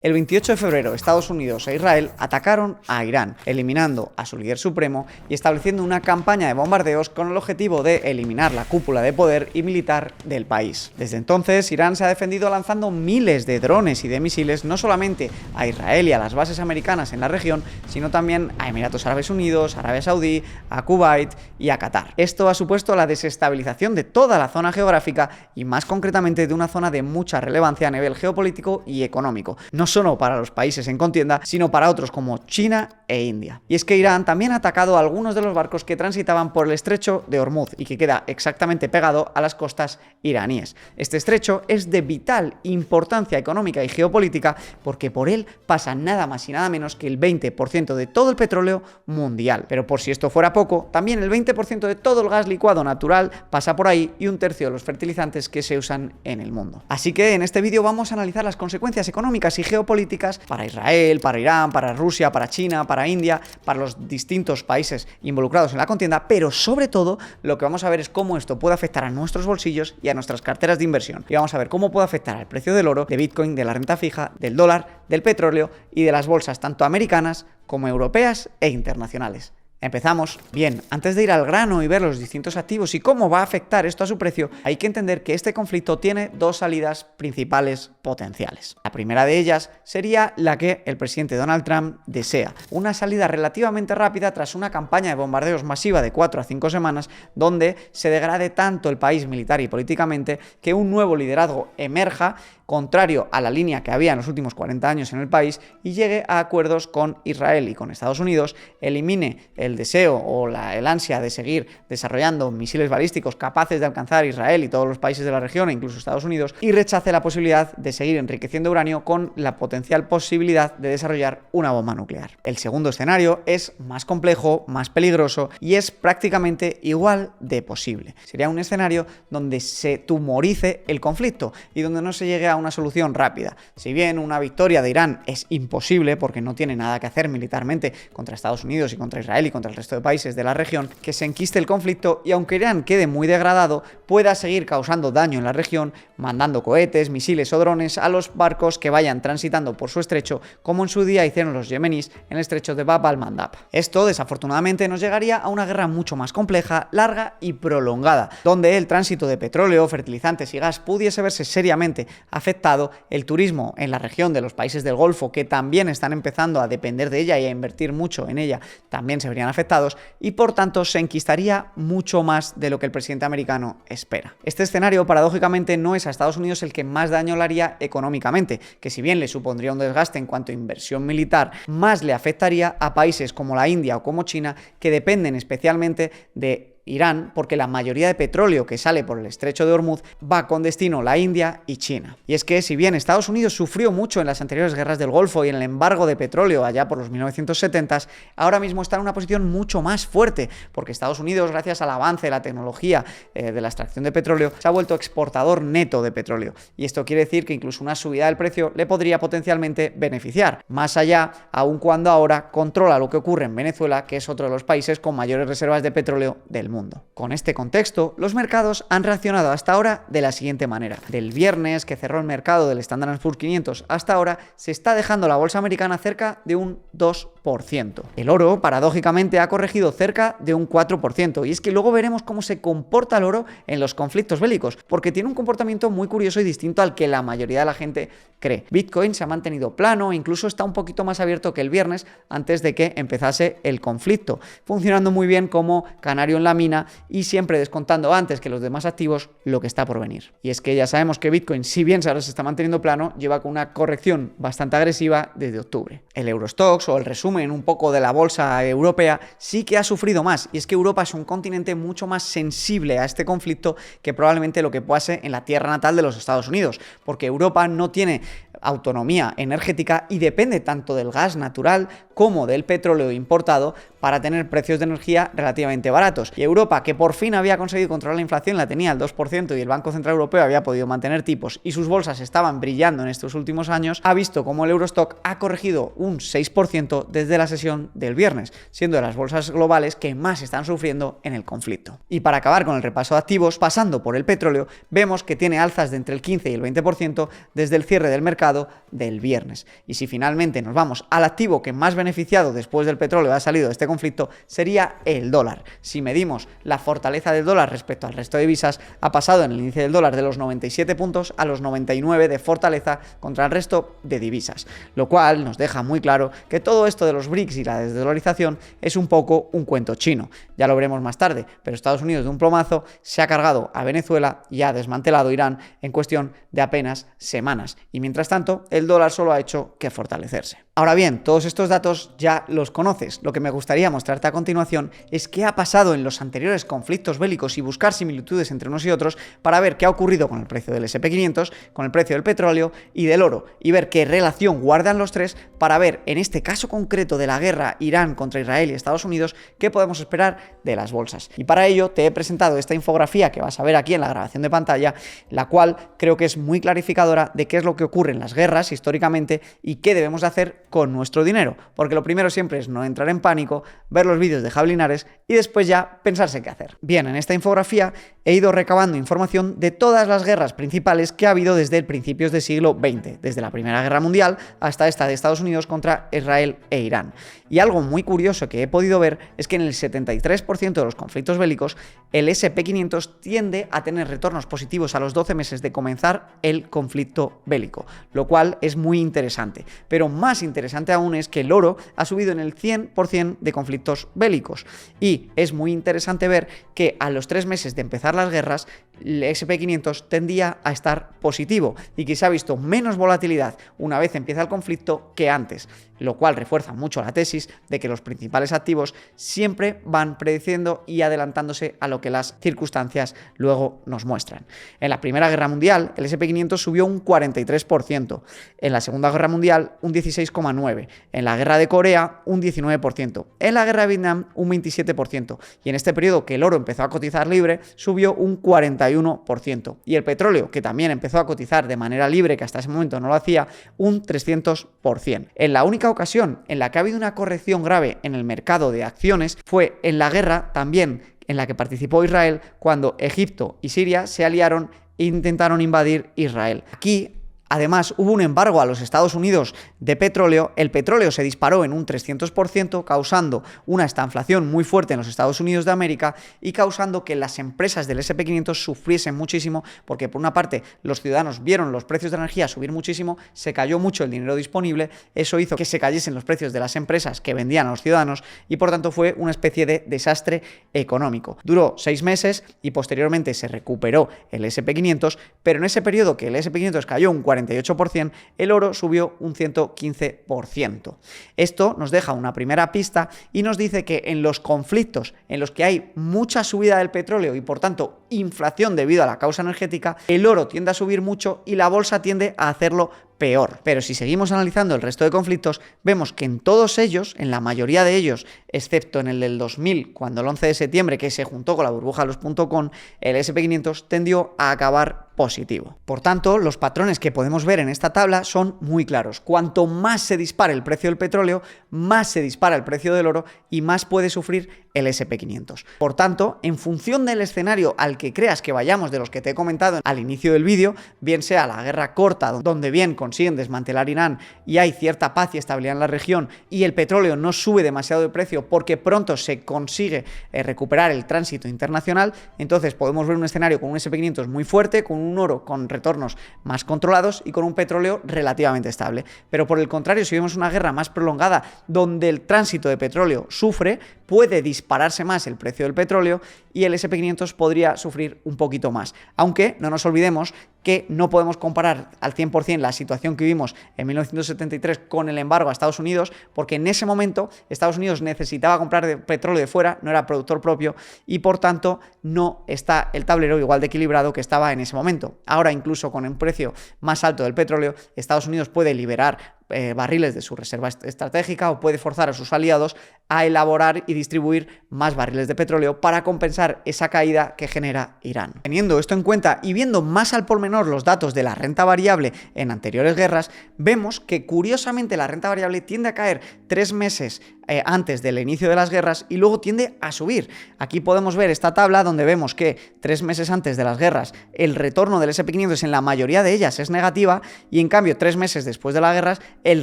El 28 de febrero, Estados Unidos e Israel atacaron a Irán, eliminando a su líder supremo y estableciendo una campaña de bombardeos con el objetivo de eliminar la cúpula de poder y militar del país. Desde entonces, Irán se ha defendido lanzando miles de drones y de misiles no solamente a Israel y a las bases americanas en la región, sino también a Emiratos Árabes Unidos, Arabia Saudí, a Kuwait y a Qatar. Esto ha supuesto la desestabilización de toda la zona geográfica y más concretamente de una zona de mucha relevancia a nivel geopolítico y económico. No solo para los países en contienda, sino para otros como China e India. Y es que Irán también ha atacado a algunos de los barcos que transitaban por el estrecho de Hormuz y que queda exactamente pegado a las costas iraníes. Este estrecho es de vital importancia económica y geopolítica porque por él pasa nada más y nada menos que el 20% de todo el petróleo mundial. Pero por si esto fuera poco, también el 20% de todo el gas licuado natural pasa por ahí y un tercio de los fertilizantes que se usan en el mundo. Así que en este vídeo vamos a analizar las consecuencias económicas y geopolíticas para Israel, para Irán, para Rusia, para China, para India, para los distintos países involucrados en la contienda, pero sobre todo lo que vamos a ver es cómo esto puede afectar a nuestros bolsillos y a nuestras carteras de inversión. Y vamos a ver cómo puede afectar al precio del oro, de Bitcoin, de la renta fija, del dólar, del petróleo y de las bolsas tanto americanas como europeas e internacionales. Empezamos. Bien, antes de ir al grano y ver los distintos activos y cómo va a afectar esto a su precio, hay que entender que este conflicto tiene dos salidas principales potenciales. La primera de ellas sería la que el presidente Donald Trump desea, una salida relativamente rápida tras una campaña de bombardeos masiva de 4 a 5 semanas donde se degrade tanto el país militar y políticamente que un nuevo liderazgo emerja contrario a la línea que había en los últimos 40 años en el país y llegue a acuerdos con Israel y con Estados Unidos, elimine el deseo o el ansia de seguir desarrollando misiles balísticos capaces de alcanzar Israel y todos los países de la región e incluso Estados Unidos y rechace la posibilidad de seguir enriqueciendo uranio con la potencial posibilidad de desarrollar una bomba nuclear. El segundo escenario es más complejo, más peligroso y es prácticamente igual de posible. Sería un escenario donde se tumorice el conflicto y donde no se llegue a una solución rápida. Si bien una victoria de Irán es imposible porque no tiene nada que hacer militarmente contra Estados Unidos y contra Israel y contra el resto de países de la región, que se enquiste el conflicto y aunque Irán quede muy degradado, pueda seguir causando daño en la región, mandando cohetes, misiles o drones a los barcos que vayan transitando por su estrecho, como en su día hicieron los yemeníes en el estrecho de Bab al-Mandab. Esto, desafortunadamente, nos llegaría a una guerra mucho más compleja, larga y prolongada, donde el tránsito de petróleo, fertilizantes y gas pudiese verse seriamente afectado, el turismo en la región de los países del Golfo, que también están empezando a depender de ella y a invertir mucho en ella, también se verían afectados y por tanto se enquistaría mucho más de lo que el presidente americano espera. Este escenario paradójicamente no es a Estados Unidos el que más daño le haría económicamente, que si bien le supondría un desgaste en cuanto a inversión militar, más le afectaría a países como la India o como China que dependen especialmente de Irán, porque la mayoría de petróleo que sale por el estrecho de Hormuz va con destino a la India y China. Y es que si bien Estados Unidos sufrió mucho en las anteriores guerras del Golfo y en el embargo de petróleo allá por los 1970s, ahora mismo está en una posición mucho más fuerte, porque Estados Unidos, gracias al avance de la tecnología de la extracción de petróleo, se ha vuelto exportador neto de petróleo. Y esto quiere decir que incluso una subida del precio le podría potencialmente beneficiar, más allá, aun cuando ahora controla lo que ocurre en Venezuela, que es otro de los países con mayores reservas de petróleo del mundo. Con este contexto, los mercados han reaccionado hasta ahora de la siguiente manera. Del viernes que cerró el mercado del Standard & Poor's 500 hasta ahora, se está dejando la bolsa americana cerca de un 2%. El oro, paradójicamente, ha corregido cerca de un 4%. Y es que luego veremos cómo se comporta el oro en los conflictos bélicos, porque tiene un comportamiento muy curioso y distinto al que la mayoría de la gente cree. Bitcoin se ha mantenido plano e incluso está un poquito más abierto que el viernes antes de que empezase el conflicto, funcionando muy bien como canario en la mina y siempre descontando antes que los demás activos lo que está por venir. Y es que ya sabemos que Bitcoin, si bien ahora se está manteniendo plano, lleva con una corrección bastante agresiva desde octubre. El Eurostoxx o el resumen un poco de la bolsa europea sí que ha sufrido más, y es que Europa es un continente mucho más sensible a este conflicto que probablemente lo que pueda ser en la tierra natal de los Estados Unidos, porque Europa no tiene autonomía energética y depende tanto del gas natural como del petróleo importado para tener precios de energía relativamente baratos. Y Europa, que por fin había conseguido controlar la inflación, la tenía al 2% y el Banco Central Europeo había podido mantener tipos y sus bolsas estaban brillando en estos últimos años, ha visto cómo el Eurostoxx ha corregido un 6% desde la sesión del viernes, siendo de las bolsas globales que más están sufriendo en el conflicto. Y para acabar con el repaso de activos, pasando por el petróleo, vemos que tiene alzas de entre el 15 y el 20% desde el cierre del mercado desmantelado del viernes. Y si finalmente nos vamos al activo que más beneficiado después del petróleo ha salido de este conflicto, sería el dólar. Si medimos la fortaleza del dólar respecto al resto de divisas, ha pasado en el índice del dólar de los 97 puntos a los 99 de fortaleza contra el resto de divisas, lo cual nos deja muy claro que todo esto de los BRICS y la desdolarización es un poco un cuento chino. Ya lo veremos más tarde, pero Estados Unidos de un plomazo se ha cargado a Venezuela y ha desmantelado Irán en cuestión de apenas semanas, y mientras tanto el dólar solo ha hecho que fortalecerse. Ahora bien, todos estos datos ya los conoces. Lo que me gustaría mostrarte a continuación es qué ha pasado en los anteriores conflictos bélicos y buscar similitudes entre unos y otros para ver qué ha ocurrido con el precio del SP500, con el precio del petróleo y del oro, y ver qué relación guardan los tres para ver, en este caso concreto de la guerra Irán contra Israel y Estados Unidos, qué podemos esperar de las bolsas. Y para ello te he presentado esta infografía que vas a ver aquí en la grabación de pantalla, la cual creo que es muy clarificadora de qué es lo que ocurre en las guerras históricamente y qué debemos de hacer con nuestro dinero, porque lo primero siempre es no entrar en pánico, ver los vídeos de Javi Linares y después ya pensarse qué hacer. Bien, en esta infografía he ido recabando información de todas las guerras principales que ha habido desde principios del siglo XX, desde la Primera Guerra Mundial hasta esta de Estados Unidos contra Israel e Irán. Y algo muy curioso que he podido ver es que en el 73% de los conflictos bélicos el SP500 tiende a tener retornos positivos a los 12 meses de comenzar el conflicto bélico, lo cual es muy interesante. Pero más interesante aún es que el oro ha subido en el 100% de conflictos bélicos, y es muy interesante ver que a los 3 meses de empezar las guerras el SP500 tendía a estar positivo y que se ha visto menos volatilidad una vez empieza el conflicto que antes, lo cual refuerza mucho la tesis de que los principales activos siempre van prediciendo y adelantándose a lo que las circunstancias luego nos muestran. En la Primera Guerra Mundial el SP500 subió un 43%, en la Segunda Guerra Mundial un 16,9%, en la Guerra de Corea un 19%, en la Guerra de Vietnam un 27%, y en este periodo que el oro empezó a cotizar libre subió un 41%, y el petróleo, que también empezó a cotizar de manera libre, que hasta ese momento no lo hacía, un 300%. En la única ocasión en la que ha habido una corrección grave en el mercado de acciones fue en la guerra también en la que participó Israel, cuando Egipto y Siria se aliaron e intentaron invadir Israel. Aquí, además, hubo un embargo a los Estados Unidos de petróleo, el petróleo se disparó en un 300%, causando una estanflación muy fuerte en los Estados Unidos de América y causando que las empresas del SP500 sufriesen muchísimo, porque por una parte los ciudadanos vieron los precios de la energía subir muchísimo, se cayó mucho el dinero disponible, eso hizo que se cayesen los precios de las empresas que vendían a los ciudadanos y por tanto fue una especie de desastre económico. Duró 6 meses y posteriormente se recuperó el SP500, pero en ese periodo que el SP500 cayó un 48%, el oro subió un 115%. Esto nos deja una primera pista y nos dice que en los conflictos en los que hay mucha subida del petróleo y por tanto inflación debido a la causa energética, el oro tiende a subir mucho y la bolsa tiende a hacerlo peor. Pero si seguimos analizando el resto de conflictos, vemos que en todos ellos, en la mayoría de ellos, excepto en el del 2000, cuando el 11 de septiembre, que se juntó con la burbuja de los .com, el SP500 tendió a acabar positivo. Por tanto, los patrones que podemos ver en esta tabla son muy claros. Cuanto más se dispara el precio del petróleo, más se dispara el precio del oro y más puede sufrir el SP500. Por tanto, en función del escenario al que creas que vayamos de los que te he comentado al inicio del vídeo, bien sea la guerra corta, donde bien consiguen desmantelar Irán y hay cierta paz y estabilidad en la región y el petróleo no sube demasiado de precio porque pronto se consigue recuperar el tránsito internacional, entonces podemos ver un escenario con un SP500 muy fuerte, con un oro con retornos más controlados y con un petróleo relativamente estable. Pero por el contrario, si vemos una guerra más prolongada donde el tránsito de petróleo sufre, puede dispararse más el precio del petróleo y el SP500 podría sufrir un poquito más. Aunque no nos olvidemos que no podemos comparar al 100% la situación que vivimos en 1973 con el embargo a Estados Unidos, porque en ese momento Estados Unidos necesitaba comprar petróleo de fuera, no era productor propio y por tanto no está el tablero igual de equilibrado que estaba en ese momento. Ahora, incluso con un precio más alto del petróleo, Estados Unidos puede liberar barriles de su reserva estratégica o puede forzar a sus aliados a elaborar y distribuir más barriles de petróleo para compensar esa caída que genera Irán. Teniendo esto en cuenta y viendo más al pormenor los datos de la renta variable en anteriores guerras, vemos que curiosamente la renta variable tiende a caer 3 meses antes del inicio de las guerras y luego tiende a subir. Aquí podemos ver esta tabla donde vemos que 3 meses antes de las guerras el retorno del S&P500 en la mayoría de ellas es negativa y en cambio 3 meses después de las guerras el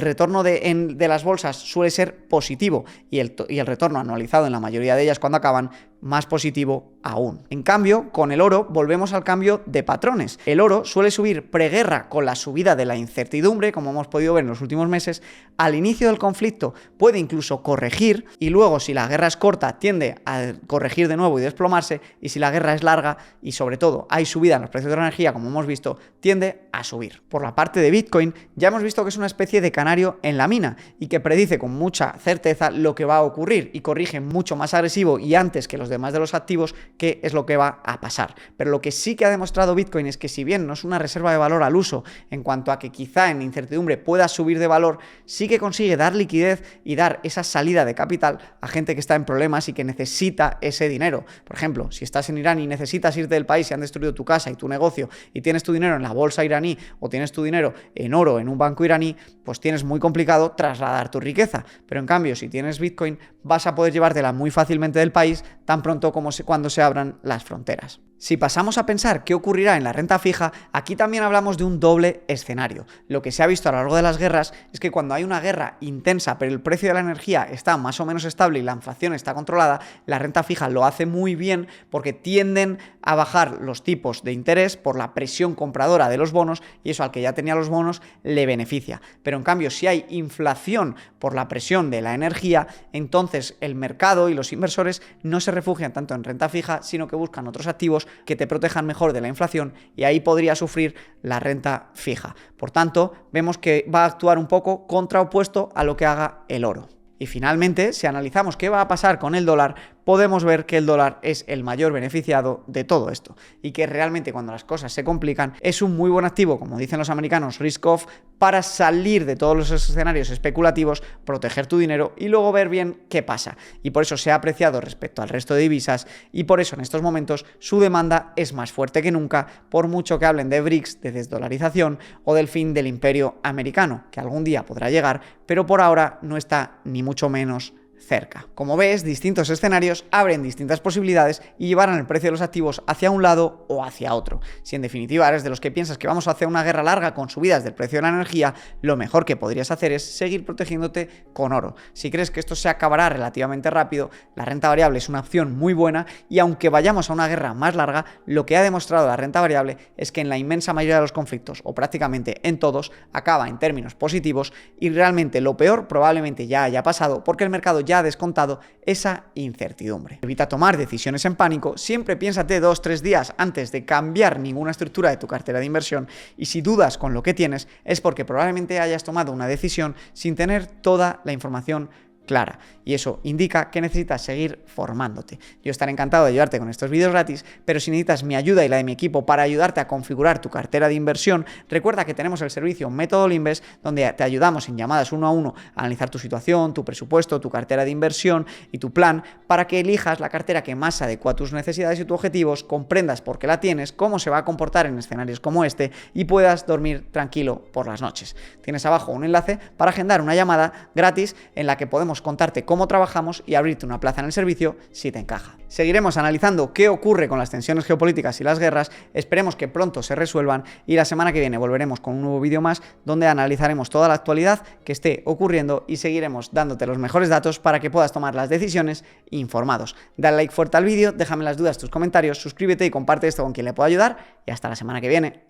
retorno de las bolsas suele ser positivo y el retorno anualizado en la mayoría de ellas cuando acaban más positivo aún. En cambio, con el oro volvemos al cambio de patrones. El oro suele subir preguerra con la subida de la incertidumbre, como hemos podido ver en los últimos meses. Al inicio del conflicto puede incluso corregir y luego, si la guerra es corta, tiende a corregir de nuevo y desplomarse, y si la guerra es larga y sobre todo hay subida en los precios de la energía, como hemos visto, tiende a subir. Por la parte de Bitcoin, ya hemos visto que es una especie de canario en la mina y que predice con mucha certeza lo que va a ocurrir y corrige mucho más agresivo y antes que los demás de los activos qué es lo que va a pasar. Pero lo que sí que ha demostrado Bitcoin es que si bien no es una reserva de valor al uso en cuanto a que quizá en incertidumbre pueda subir de valor, sí que consigue dar liquidez y dar esa salida de capital a gente que está en problemas y que necesita ese dinero. Por ejemplo, si estás en Irán y necesitas irte del país y han destruido tu casa y tu negocio y tienes tu dinero en la bolsa iraní o tienes tu dinero en oro en un banco iraní, pues tienes muy complicado trasladar tu riqueza. Pero en cambio, si tienes Bitcoin, vas a poder llevártela muy fácilmente del país tan pronto como cuando se abran las fronteras. Si pasamos a pensar qué ocurrirá en la renta fija, aquí también hablamos de un doble escenario. Lo que se ha visto a lo largo de las guerras es que cuando hay una guerra intensa pero el precio de la energía está más o menos estable y la inflación está controlada, la renta fija lo hace muy bien porque tienden a bajar los tipos de interés por la presión compradora de los bonos y eso al que ya tenía los bonos le beneficia. Pero en cambio, si hay inflación por la presión de la energía, entonces el mercado y los inversores no se refugian tanto en renta fija, sino que buscan otros activos que te protejan mejor de la inflación y ahí podría sufrir la renta fija. Por tanto, vemos que va a actuar un poco contraopuesto a lo que haga el oro. Y finalmente, si analizamos qué va a pasar con el dólar, podemos ver que el dólar es el mayor beneficiado de todo esto y que realmente cuando las cosas se complican es un muy buen activo, como dicen los americanos, risk off, para salir de todos los escenarios especulativos, proteger tu dinero y luego ver bien qué pasa. Y por eso se ha apreciado respecto al resto de divisas y por eso en estos momentos su demanda es más fuerte que nunca, por mucho que hablen de BRICS, de desdolarización o del fin del imperio americano, que algún día podrá llegar, pero por ahora no está ni mucho menos cerca. Como ves, distintos escenarios abren distintas posibilidades y llevarán el precio de los activos hacia un lado o hacia otro. Si en definitiva eres de los que piensas que vamos a hacer una guerra larga con subidas del precio de la energía, lo mejor que podrías hacer es seguir protegiéndote con oro. Si crees que esto se acabará relativamente rápido, la renta variable es una opción muy buena y aunque vayamos a una guerra más larga, lo que ha demostrado la renta variable es que en la inmensa mayoría de los conflictos, o prácticamente en todos, acaba en términos positivos y realmente lo peor probablemente ya haya pasado porque el mercado ya ha descontado esa incertidumbre. Evita tomar decisiones en pánico, siempre piénsate 2-3 días antes de cambiar ninguna estructura de tu cartera de inversión y si dudas con lo que tienes es porque probablemente hayas tomado una decisión sin tener toda la información clara y eso indica que necesitas seguir formándote. Yo estaré encantado de ayudarte con estos vídeos gratis, pero si necesitas mi ayuda y la de mi equipo para ayudarte a configurar tu cartera de inversión, recuerda que tenemos el servicio Método Liinvest, donde te ayudamos en llamadas 1 a 1 a analizar tu situación, tu presupuesto, tu cartera de inversión y tu plan para que elijas la cartera que más se adecua a tus necesidades y tus objetivos, comprendas por qué la tienes, cómo se va a comportar en escenarios como este y puedas dormir tranquilo por las noches. Tienes abajo un enlace para agendar una llamada gratis en la que podemos contarte cómo trabajamos y abrirte una plaza en el servicio si te encaja. Seguiremos analizando qué ocurre con las tensiones geopolíticas y las guerras, esperemos que pronto se resuelvan y la semana que viene volveremos con un nuevo vídeo más donde analizaremos toda la actualidad que esté ocurriendo y seguiremos dándote los mejores datos para que puedas tomar las decisiones informados. Dale like fuerte al vídeo, déjame las dudas, tus comentarios, suscríbete y comparte esto con quien le pueda ayudar y hasta la semana que viene.